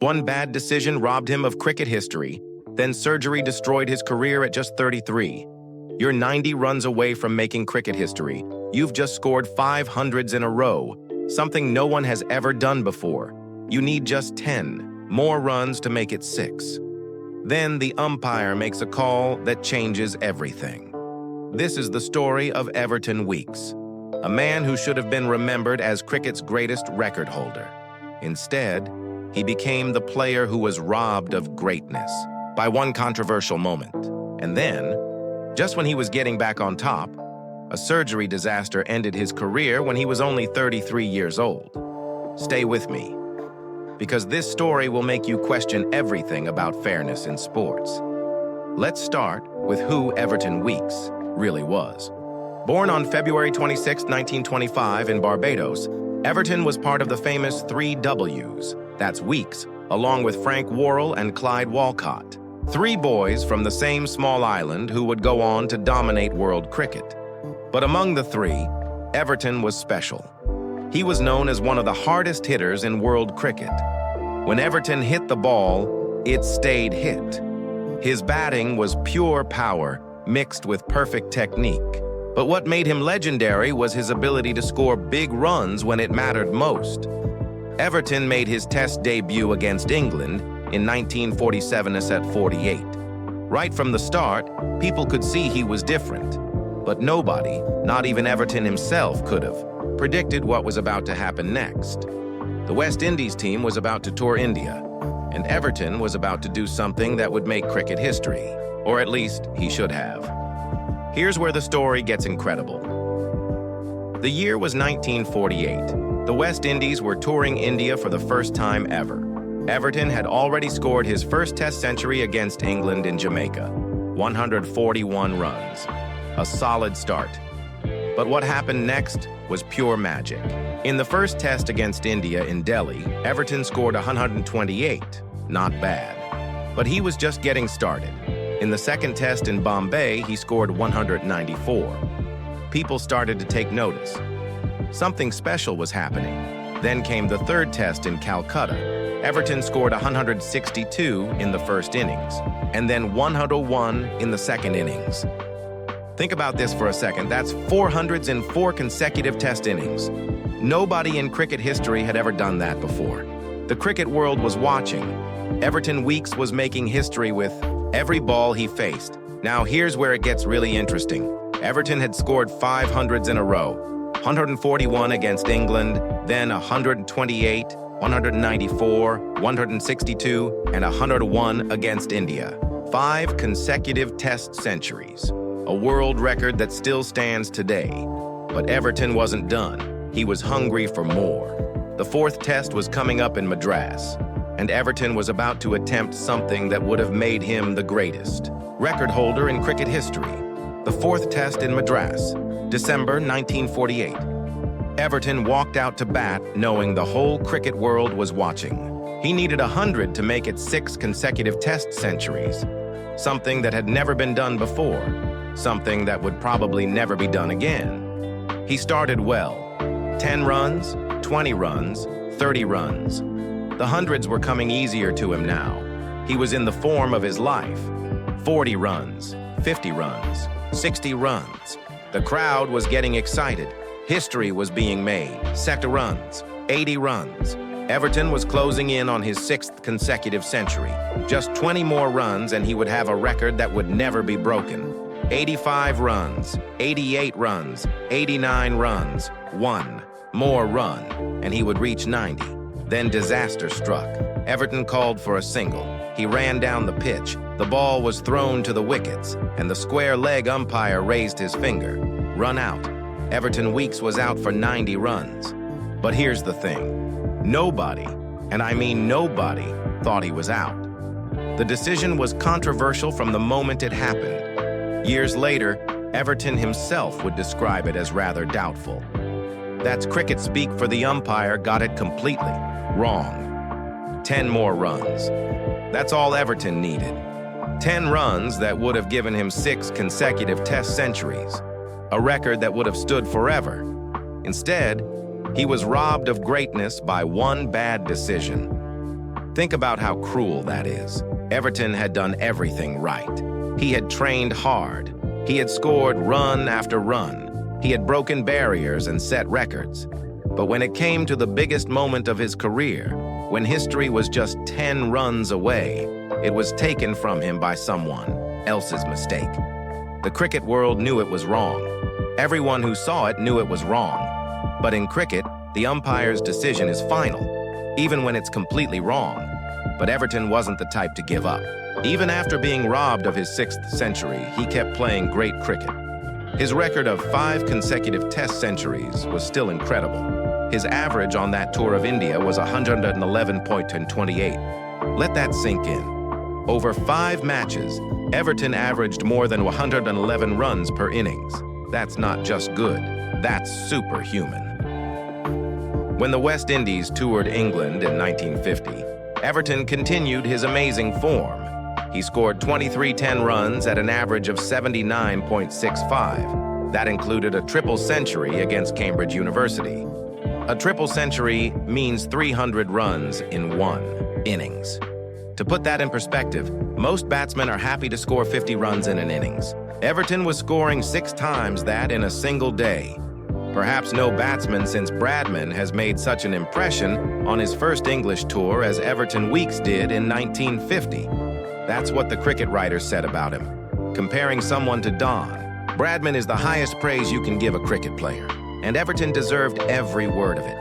One bad decision robbed him of cricket history, then surgery destroyed his career at just 33. You're 90 runs away from making cricket history. You've just scored 500s in a row, something no one has ever done before. You need just 10 more runs to make it 6. Then the umpire makes a call that changes everything. This is the story of Everton Weekes, a man who should have been remembered as cricket's greatest record holder. Instead, he became the player who was robbed of greatness by one controversial moment. And then, just when he was getting back on top, a surgery disaster ended his career when he was only 33 years old. Stay with me, because this story will make you question everything about fairness in sports. Let's start with who Everton Weekes really was. Born on February 26, 1925 in Barbados, Everton was part of the famous 3 W's. That's Weekes, along with Frank Worrell and Clyde Walcott. 3 boys from the same small island who would go on to dominate world cricket. But among the 3, Everton was special. He was known as one of the hardest hitters in world cricket. When Everton hit the ball, it stayed hit. His batting was pure power, mixed with perfect technique. But what made him legendary was his ability to score big runs when it mattered most. Everton made his Test debut against England in 1947 at 48. Right from the start, people could see he was different. But nobody, not even Everton himself, could have predicted what was about to happen next. The West Indies team was about to tour India, and Everton was about to do something that would make cricket history, or at least he should have. Here's where the story gets incredible. The year was 1948. The West Indies were touring India for the first time ever. Everton had already scored his first Test century against England in Jamaica, 141 runs. A solid start. But what happened next was pure magic. In the first Test against India in Delhi, Everton scored 128. Not bad. But he was just getting started. In the second Test in Bombay, he scored 194. People started to take notice. Something special was happening. Then came the third Test in Calcutta. Everton scored 162 in the first innings, and then 101 in the second innings. Think about this for a second. That's 400s in 4 consecutive Test innings. Nobody in cricket history had ever done that before. The cricket world was watching. Everton Weekes was making history with every ball he faced. Now here's where it gets really interesting. Everton had scored 500s in a row. 141 against England, then 128, 194, 162, and 101 against India. 5 consecutive Test centuries. A world record that still stands today. But Everton wasn't done. He was hungry for more. The 4th Test was coming up in Madras, and Everton was about to attempt something that would have made him the greatest record holder in cricket history. The 4th Test in Madras, December 1948. Everton walked out to bat knowing the whole cricket world was watching. He needed 100 to make it 6 consecutive Test centuries, something that had never been done before, something that would probably never be done again. He started well. 10 runs, 20 runs, 30 runs. The hundreds were coming easier to him now. He was in the form of his life. 40 runs, 50 runs, 60 runs. The crowd was getting excited. History was being made. Sector runs, 80 runs. Everton was closing in on his 6th consecutive century. Just 20 more runs and he would have a record that would never be broken. 85 runs, 88 runs, 89 runs, 1 more run, and he would reach 90. Then disaster struck. Everton called for a single. He ran down the pitch. The ball was thrown to the wickets, and the square leg umpire raised his finger. Run out. Everton Weekes was out for 90 runs. But here's the thing. Nobody, and I mean nobody, thought he was out. The decision was controversial from the moment it happened. Years later, Everton himself would describe it as rather doubtful. That's cricket speak for the umpire got it completely wrong. 10 more runs. That's all Everton needed. 10 runs that would have given him 6 consecutive Test centuries, a record that would have stood forever. Instead, he was robbed of greatness by one bad decision. Think about how cruel that is. Everton had done everything right. He had trained hard. He had scored run after run. He had broken barriers and set records. But when it came to the biggest moment of his career, when history was just 10 runs away, it was taken from him by someone else's mistake. The cricket world knew it was wrong. Everyone who saw it knew it was wrong. But in cricket, the umpire's decision is final, even when it's completely wrong. But Everton wasn't the type to give up. Even after being robbed of his 6th century, he kept playing great cricket. His record of 5 consecutive Test centuries was still incredible. His average on that tour of India was 111.28. Let that sink in. Over 5 matches, Everton averaged more than 111 runs per innings. That's not just good, that's superhuman. When the West Indies toured England in 1950, Everton continued his amazing form. He scored 23 10 runs at an average of 79.65. That included a triple century against Cambridge University. A triple century means 300 runs in 1 innings. To put that in perspective, most batsmen are happy to score 50 runs in an innings. Everton was scoring 6 times that in a single day. Perhaps no batsman since Bradman has made such an impression on his first English tour as Everton Weekes did in 1950. That's what the cricket writers said about him. Comparing someone to Don, Bradman is the highest praise you can give a cricket player, and Everton deserved every word of it.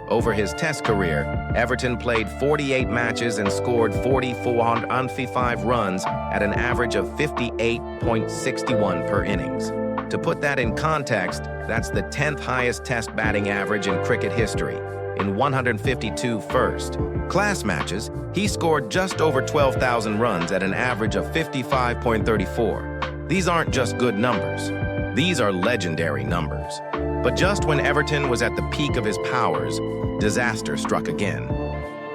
Over his Test career, Everton played 48 matches and scored 4,455 runs at an average of 58.61 per innings. To put that in context, that's the 10th highest Test batting average in cricket history, in 152 first-class matches, he scored just over 12,000 runs at an average of 55.34. These aren't just good numbers. These are legendary numbers. But just when Everton was at the peak of his powers, disaster struck again.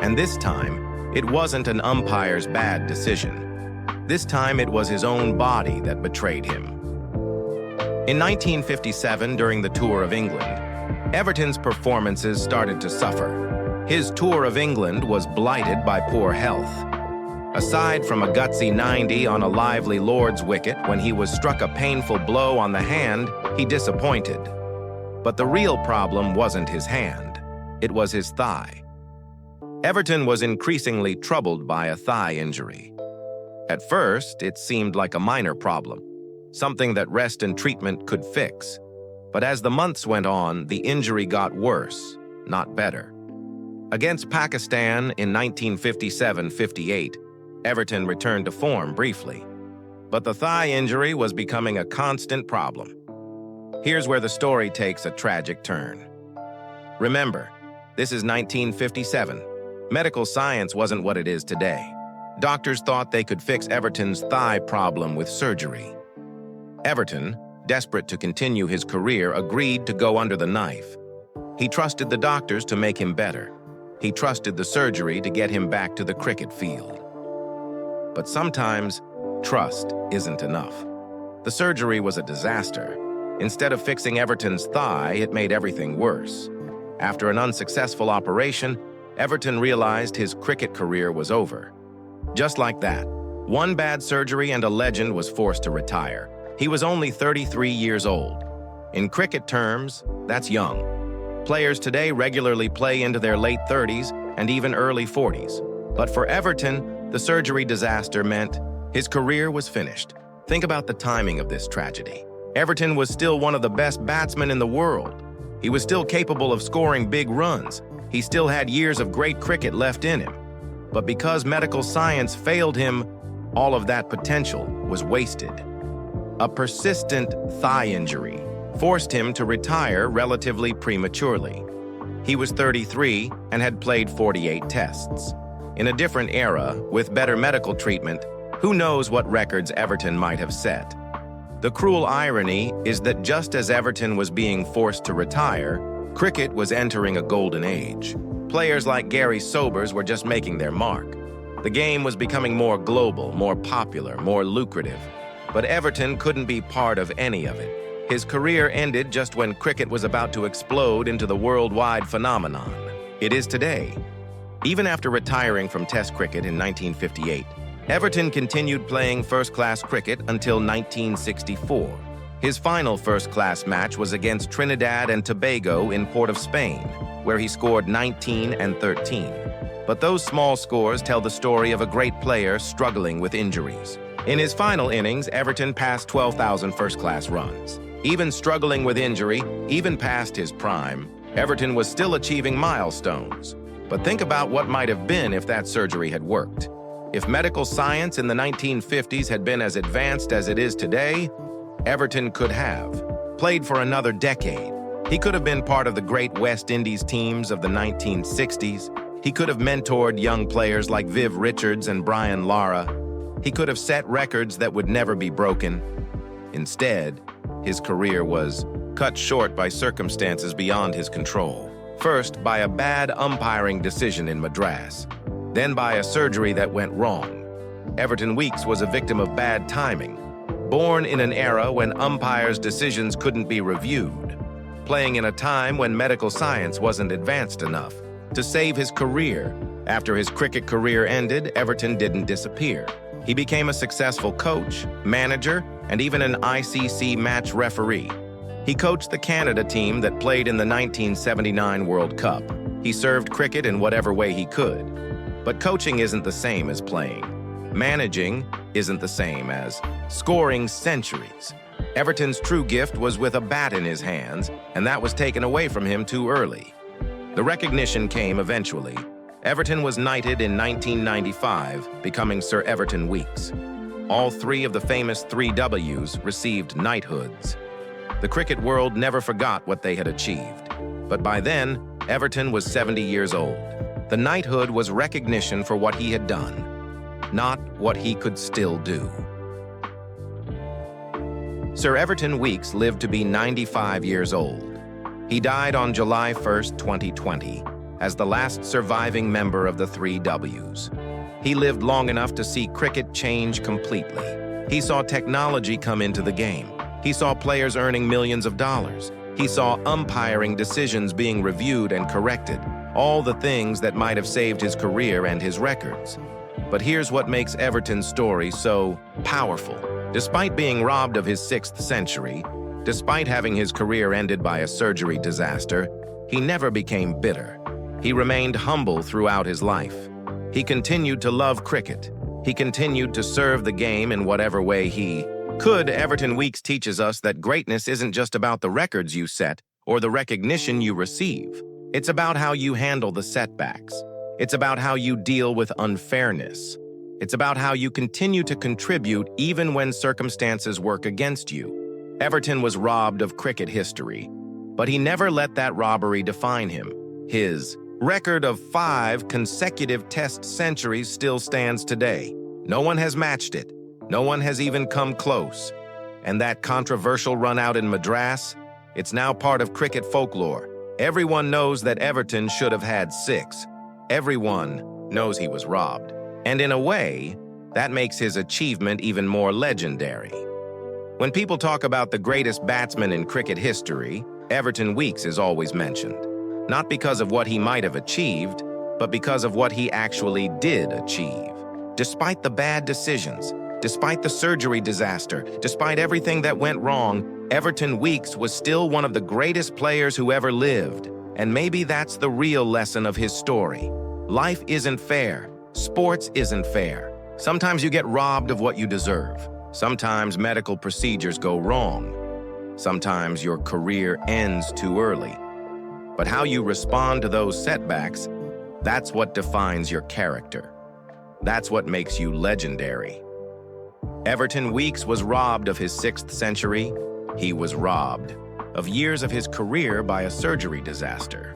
And this time, it wasn't an umpire's bad decision. This time, it was his own body that betrayed him. In 1957, during the Tour of England, Everton's performances started to suffer. His Tour of England was blighted by poor health. Aside from a gutsy 90 on a lively Lord's wicket when he was struck a painful blow on the hand, he disappointed. But the real problem wasn't his hand, it was his thigh. Everton was increasingly troubled by a thigh injury. At first, it seemed like a minor problem, something that rest and treatment could fix. But as the months went on, the injury got worse, not better. Against Pakistan in 1957-58, Everton returned to form briefly. But the thigh injury was becoming a constant problem. Here's where the story takes a tragic turn. Remember, this is 1957. Medical science wasn't what it is today. Doctors thought they could fix Everton's thigh problem with surgery. Everton, desperate to continue his career, agreed to go under the knife. He trusted the doctors to make him better. He trusted the surgery to get him back to the cricket field. But sometimes, trust isn't enough. The surgery was a disaster. Instead of fixing Everton's thigh, it made everything worse. After an unsuccessful operation, Everton realized his cricket career was over. Just like that, one bad surgery and a legend was forced to retire. He was only 33 years old. In cricket terms, that's young. Players today regularly play into their late 30s and even early 40s. But for Everton, the surgery disaster meant his career was finished. Think about the timing of this tragedy. Everton was still one of the best batsmen in the world. He was still capable of scoring big runs. He still had years of great cricket left in him. But because medical science failed him, all of that potential was wasted. A persistent thigh injury forced him to retire relatively prematurely. He was 33 and had played 48 tests. In a different era, with better medical treatment, who knows what records Everton might have set. The cruel irony is that just as Everton was being forced to retire, cricket was entering a golden age. Players like Gary Sobers were just making their mark. The game was becoming more global, more popular, more lucrative. But Everton couldn't be part of any of it. His career ended just when cricket was about to explode into the worldwide phenomenon it is today. Even after retiring from Test cricket in 1958, Everton continued playing first-class cricket until 1964. His final first-class match was against Trinidad and Tobago in Port of Spain, where he scored 19 and 13. But those small scores tell the story of a great player struggling with injuries. In his final innings, Everton passed 12,000 first-class runs. Even struggling with injury, even past his prime, Everton was still achieving milestones. But think about what might have been if that surgery had worked. If medical science in the 1950s had been as advanced as it is today, Everton could have played for another decade. He could have been part of the great West Indies teams of the 1960s. He could have mentored young players like Viv Richards and Brian Lara. He could have set records that would never be broken. Instead, his career was cut short by circumstances beyond his control. First, by a bad umpiring decision in Madras, then by a surgery that went wrong. Everton Weekes was a victim of bad timing, born in an era when umpires' decisions couldn't be reviewed, playing in a time when medical science wasn't advanced enough to save his career. After his cricket career ended, Everton didn't disappear. He became a successful coach, manager, and even an ICC match referee. He coached the Canada team that played in the 1979 World Cup. He served cricket in whatever way he could. But coaching isn't the same as playing. Managing isn't the same as scoring centuries. Everton's true gift was with a bat in his hands, and that was taken away from him too early. The recognition came eventually. Everton was knighted in 1995, becoming Sir Everton Weekes. All three of the famous 3 Ws received knighthoods. The cricket world never forgot what they had achieved. But by then, Everton was 70 years old. The knighthood was recognition for what he had done, not what he could still do. Sir Everton Weekes lived to be 95 years old. He died on July 1st, 2020, as the last surviving member of the 3 Ws. He lived long enough to see cricket change completely. He saw technology come into the game. He saw players earning millions of dollars. He saw umpiring decisions being reviewed and corrected, all the things that might have saved his career and his records. But here's what makes Everton's story so powerful. Despite being robbed of his 6th century, despite having his career ended by a surgery disaster, he never became bitter. He remained humble throughout his life. He continued to love cricket. He continued to serve the game in whatever way he could. Everton Weekes teaches us that greatness isn't just about the records you set or the recognition you receive. It's about how you handle the setbacks. It's about how you deal with unfairness. It's about how you continue to contribute even when circumstances work against you. Everton was robbed of cricket history, but he never let that robbery define him. His record of 5 consecutive Test centuries still stands today. No one has matched it. No one has even come close. And that controversial run out in Madras, it's now part of cricket folklore. Everyone knows that Everton should have had 6. Everyone knows he was robbed. And in a way, that makes his achievement even more legendary. When people talk about the greatest batsman in cricket history, Everton Weekes is always mentioned. Not because of what he might have achieved, but because of what he actually did achieve. Despite the bad decisions, despite the surgery disaster, despite everything that went wrong, Everton Weekes was still one of the greatest players who ever lived. And maybe that's the real lesson of his story. Life isn't fair. Sports isn't fair. Sometimes you get robbed of what you deserve. Sometimes medical procedures go wrong. Sometimes your career ends too early. But how you respond to those setbacks, that's what defines your character. That's what makes you legendary. Everton Weekes was robbed of his 6th century. He was robbed of years of his career by a surgery disaster.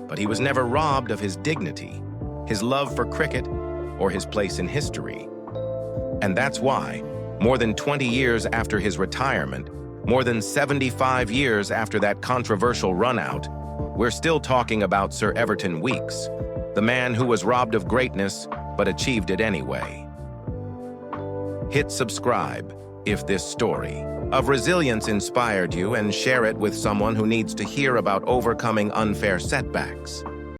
But he was never robbed of his dignity, his love for cricket, or his place in history. And that's why, more than 20 years after his retirement, more than 75 years after that controversial run-out, we're still talking about Sir Everton Weekes, the man who was robbed of greatness but achieved it anyway. Hit subscribe if this story of resilience inspired you, and share it with someone who needs to hear about overcoming unfair setbacks.